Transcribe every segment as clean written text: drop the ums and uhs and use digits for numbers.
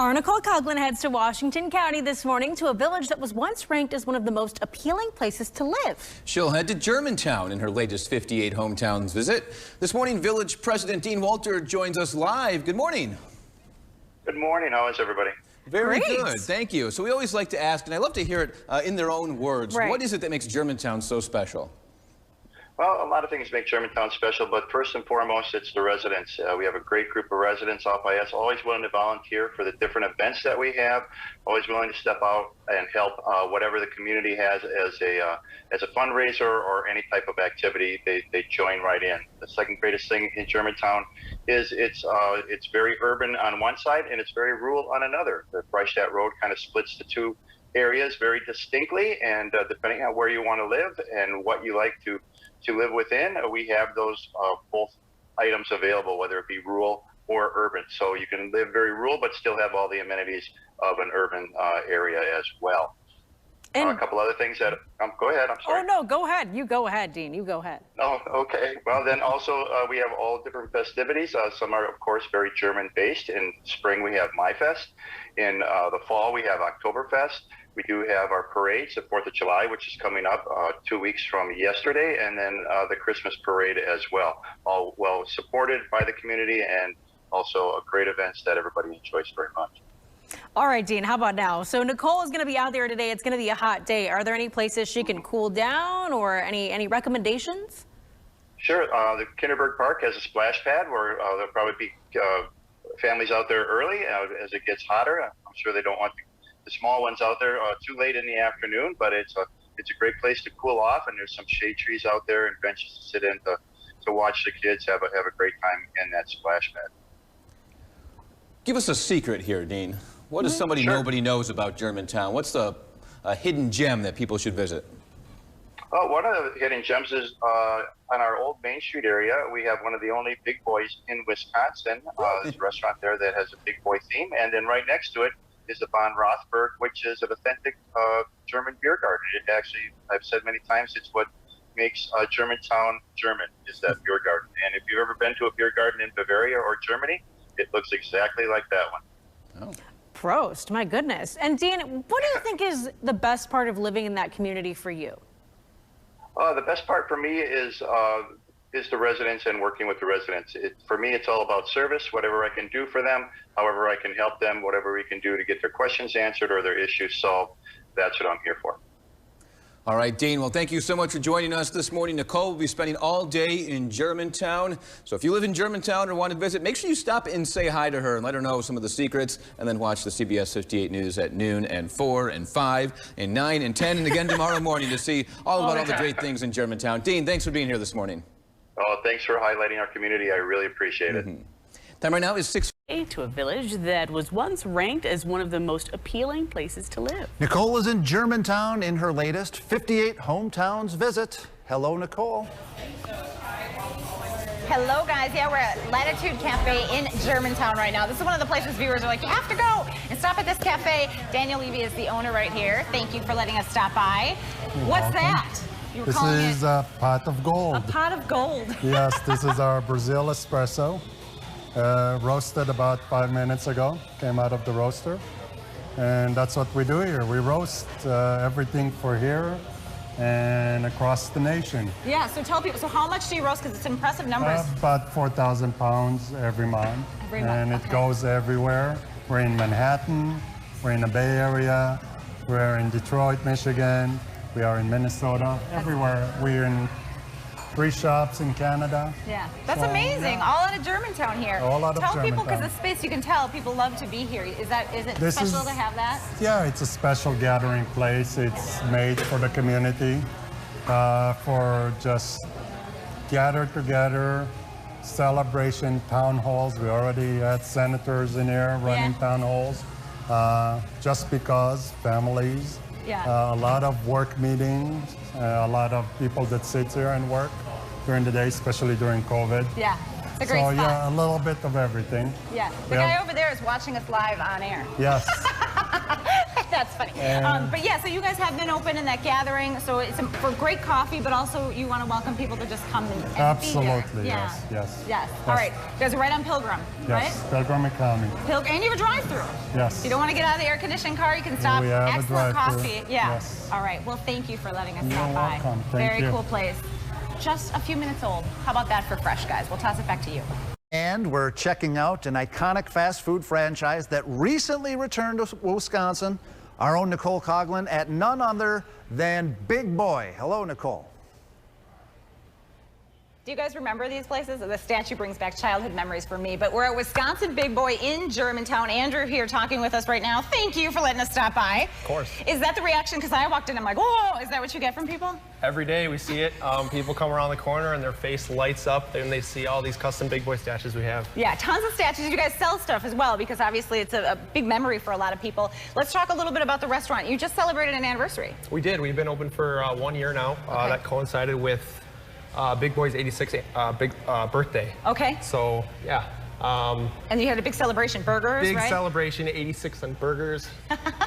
Our Nicole Coughlin heads to Washington County this morning to a village that was once ranked as one of the most appealing places to live. She'll head to Germantown in her latest 58 Hometowns visit. This morning, Village President Dean Wolter joins us live. Good morning. Good morning. How is everybody? Very Great. good. Thank you. So we always like to ask, and I love to hear it in their own words. Right. What is it that makes Germantown so special? Well, a lot of things make Germantown special, but first and foremost, it's the residents. We have a great group of residents off by us, always willing to volunteer for the different events that we have, always willing to step out and help whatever the community has as a fundraiser or any type of activity. They join right in. The second greatest thing in Germantown is it's very urban on one side and it's very rural on another. The Freistadt Road kind of splits the two areas very distinctly, and depending on where you want to live and what you like to live within, we have those both items available, whether it be rural or urban. So you can live very rural but still have all the amenities of an urban area as well. And a couple other things that go ahead. I'm sorry. Oh no, go ahead. You go ahead, Dean. You go ahead. Oh, okay. Well, then also we have all different festivities. Some are, of course, very German-based. In spring, we have MaiFest. In the fall, we have Oktoberfest. We do have our parades, the 4th of July, which is coming up 2 weeks from yesterday, and then the Christmas parade as well. All well supported by the community and also great events that everybody enjoys very much. All right, Dean, how about now? So Nicole is going to be out there today. It's going to be a hot day. Are there any places she can cool down or any recommendations? Sure. The Kinderberg Park has a splash pad where there'll probably be families out there early as it gets hotter. I'm sure they don't want the small ones out there too late in the afternoon, but it's a great place to cool off, and there's some shade trees out there and benches to sit in to watch the kids have a great time in that splash pad. Give us a secret here, Dean. What is somebody nobody knows about Germantown? What's the hidden gem that people should visit? Well, one of the hidden gems is on our old Main Street area. We have one of the only Big Boys in Wisconsin. There's a restaurant there that has a Big Boy theme, and then right next to it is the von Rothenburg, which is an authentic German beer garden. It actually, I've said many times, it's what makes Germantown German, is that beer garden. And if you've ever been to a beer garden in Bavaria or Germany, it looks exactly like that one. Oh. Prost, my goodness. And Dean, what do you think is the best part of living in that community for you? The best part for me is the residents and working with the residents. For me, it's all about service, whatever I can do for them, however I can help them, whatever we can do to get their questions answered or their issues solved. That's what I'm here for. All right, Dean, well, thank you so much for joining us this morning. Nicole will be spending all day in Germantown. So if you live in Germantown or want to visit, make sure you stop and say hi to her and let her know some of the secrets, and then watch the CBS 58 News at noon and 4 and 5 and 9 and 10 and again tomorrow morning to see all about all the great things in Germantown. Dean, thanks for being here this morning. Oh, thanks for highlighting our community. I really appreciate it. Time right now is 6. To a village that was once ranked as one of the most appealing places to live. Nicole is in Germantown in her latest 58 Hometowns visit. Hello, Nicole. Hello, guys. Yeah, we're at Latitude Cafe in Germantown right now. This is one of the places viewers are like, you have to go and stop at this cafe. Daniel Levy is the owner right here. Thank you for letting us stop by. What's that? You were This calling is it a pot of gold. a pot of gold. Yes, this is our Brazil espresso. Roasted about 5 minutes ago, came out of the roaster. And that's what we do here. We roast everything for here and across the nation. Yeah, so tell people, so how much do you roast? Because it's impressive numbers. About 4,000 pounds every month. Every month, And it okay. goes everywhere. We're in Manhattan, we're in the Bay Area, we're in Detroit, Michigan, we are in Minnesota, everywhere. We're in 3 shops in Canada. Yeah, that's So, amazing. yeah. All out of Germantown here. All out of Tell people, because Germantown. the space, you can tell people love to be here. Is it This special is- to have that? Yeah, it's a special gathering place. It's made for the community, for just gather together, celebration, town halls. We already had senators in here running town halls. Just because, families, Yeah. a lot of work meetings, a lot of people that sit here and work during the day, especially during COVID. Yeah, it's a great So spot. yeah, a little bit of everything. Yeah, the Yeah. guy over there is watching us live on air. Yes. That That's funny. But yeah, so you guys have been open in that gathering, so it's for great coffee, but also you want to welcome people to just come and Absolutely, be here. yes. All right, you guys are right on Pilgrim, Yes, right? Pilgrim Economy. And you have a drive-through. Yes. If you don't want to get out of the air-conditioned car, you can stop. We have a Excellent drive-through. coffee. Yeah. Yes. All right. Well, thank you for letting us You're stop by. welcome. Thank Very you. cool place. Just a few minutes old. How about that for fresh, guys? We'll toss it back to you. And we're checking out an iconic fast food franchise that recently returned to Wisconsin. Our own Nicole Coughlin at none other than Big Boy. Hello, Nicole. Do you guys remember these places? The statue brings back childhood memories for me, but we're at Wisconsin Big Boy in Germantown. Andrew here talking with us right now. Thank you for letting us stop by. Of course. Is that the reaction? Because I walked in, I'm like, whoa, is that what you get from people? Every day we see it. People come around the corner and their face lights up and they see all these custom Big Boy statues we have. Yeah, tons of statues. You guys sell stuff as well because obviously it's a big memory for a lot of people. Let's talk a little bit about the restaurant. You just celebrated an anniversary. We did. We've been open for 1 year now. That coincided with Big Boy's 86th birthday. Okay. So, yeah. And you had a big celebration, burgers, big right? celebration, 86 on burgers.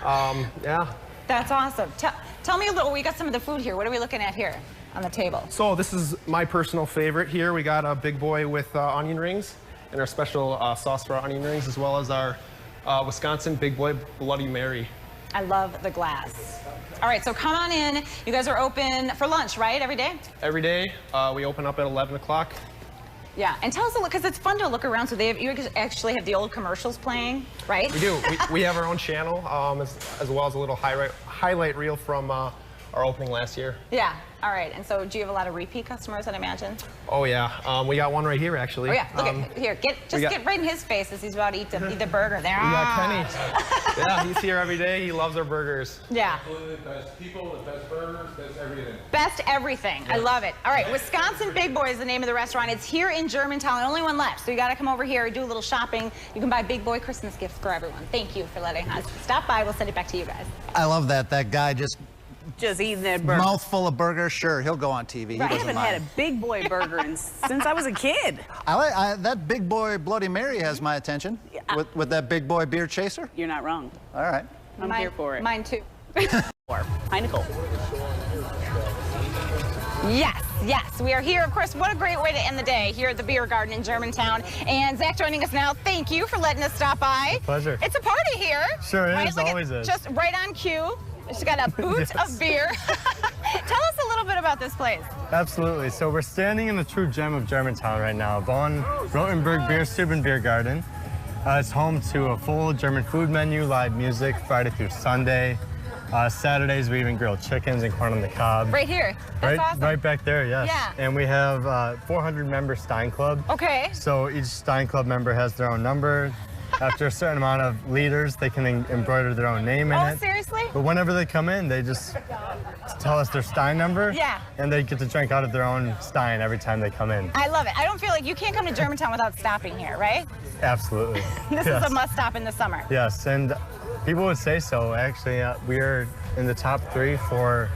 Yeah. That's awesome. Tell me a little, we got some of the food here. What are we looking at here on the table? So this is my personal favorite here. We got a Big Boy with onion rings and our special sauce for our onion rings, as well as our Wisconsin Big Boy Bloody Mary. I love the glass. All right, so come on in. You guys are open for lunch, right, every day? Every day. We open up at 11 o'clock. Yeah, and tell us a little, because it's fun to look around. So you actually have the old commercials playing, right? We do. We have our own channel, as well as a little highlight reel from our opening last year. Yeah. All right. And so, do you have a lot of repeat customers, I'd imagine? Oh yeah. We got one right here, actually. Oh yeah. Look at here. Get right in his face as he's about to eat the burger. There. We got Kenny. Yeah, he's here every day. He loves our burgers. Yeah. The best people, the best burgers, best everything. Best everything. Yes. I love it. All right, Wisconsin Big Boy is the name of the restaurant. It's here in Germantown. Only one left, so you got to come over here, do a little shopping. You can buy Big Boy Christmas gifts for everyone. Thank you for letting us stop by. We'll send it back to you guys. I love that. That guy just eating that burger. mouthful of burger. Sure, he'll go on TV. I haven't had a Big Boy burger since I was a kid. That Big Boy Bloody Mary has my attention. With that Big Boy beer chaser. You're not wrong. All right. I'm here for it. Mine too. Hi, Nicole. Yes, we are here. Of course, what a great way to end the day here at the Beer Garden in Germantown. And Zach joining us now. Thank you for letting us stop by. Pleasure. It's a party here. Sure is, right? always is. Just right on cue. She's got a boot of beer. Tell us a little bit about this place. Absolutely. So we're standing in the true gem of Germantown right now, Rothenburg Bier, Stube and Beer Garden. It's home to a full German food menu, live music Friday through Sunday. Saturdays we even grill chickens and corn on the cob. Right here. That's awesome. Right back there, yes. Yeah. And we have 400 member Stein Club. Okay. So each Stein Club member has their own number. After a certain amount of liters, they can embroider their own name in it. Oh, seriously? But whenever they come in, they just tell us their Stein number. Yeah. And they get to drink out of their own Stein every time they come in. I love it. I don't feel like you can't come to Germantown without stopping here, right? Absolutely. This is a must stop in the summer. Yes, and people would say so. Actually, we are in the top 3 for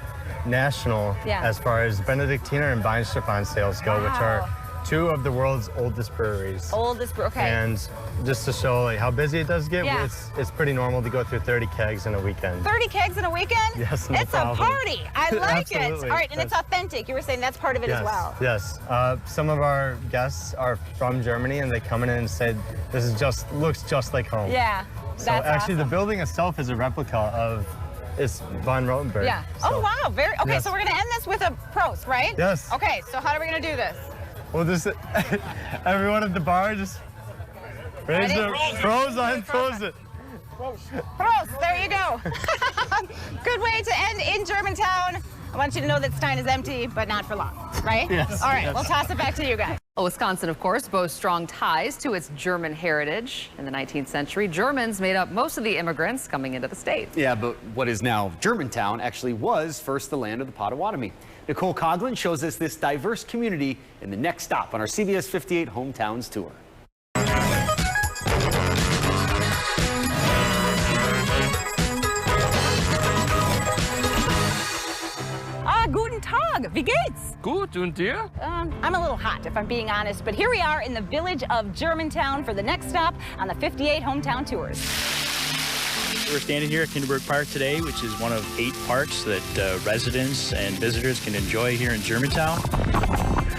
national as far as Benedictiner and Weinstefan sales go, which are 2 of the world's oldest breweries. Okay. And just to show like how busy it does get, it's pretty normal to go through 30 kegs in a weekend. 30 kegs in a weekend? Yes, no It's problem. a party. I like it. Absolutely. All right, and it's authentic. You were saying that's part of it as well. Yes. Some of our guests are from Germany, and they come in and say, "This is looks just like home." Yeah. So actually, the building itself is a replica of von Rothenburg. Yeah. So, oh wow. Okay. So we're gonna end this with a Prost, right? Yes. Okay. So how are we gonna do this? Well, everyone at the bar just raise their pros on pros it. Prost, there you go. Good way to end in Germantown. I want you to know that Stein is empty, but not for long, right? Yes. All right, yes. we'll toss it back to you guys. Well, Wisconsin, of course, boasts strong ties to its German heritage. In the 19th century, Germans made up most of the immigrants coming into the state. Yeah, but what is now Germantown actually was first the land of the Potawatomi. Nicole Coughlin shows us this diverse community in the next stop on our CBS 58 Hometowns tour. Guten Tag, wie geht's? Gut, und dir? I'm a little hot, if I'm being honest, but here we are in the village of Germantown for the next stop on the 58 Hometown Tours. We're standing here at Kinderberg Park today, which is one of 8 parks that residents and visitors can enjoy here in Germantown.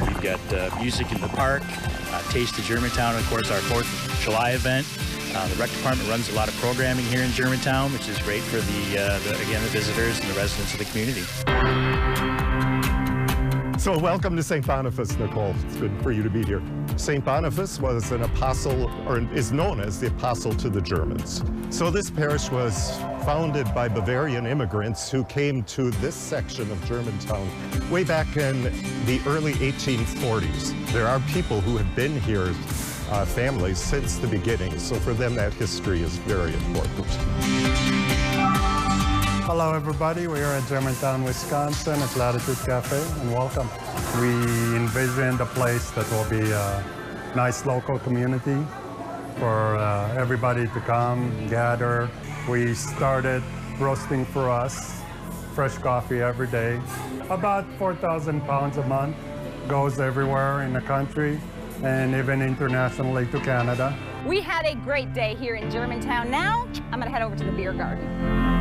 We've got music in the park, Taste of Germantown, of course, our 4th of July event. The rec department runs a lot of programming here in Germantown, which is great for again, the visitors and the residents of the community. So welcome to St. Boniface, Nicole. It's good for you to be here. St. Boniface was an apostle, or is known as the apostle to the Germans. So this parish was founded by Bavarian immigrants who came to this section of Germantown way back in the early 1840s. There are people who have been here, families, since the beginning. So for them, that history is very important. Hello, everybody. We are at Germantown, Wisconsin at Latitude Cafe, and welcome. We envisioned a place that will be a nice local community for everybody to come, gather. We started roasting for us, fresh coffee every day. About 4,000 pounds a month, goes everywhere in the country and even internationally to Canada. We had a great day here in Germantown. Now, I'm gonna head over to the beer garden.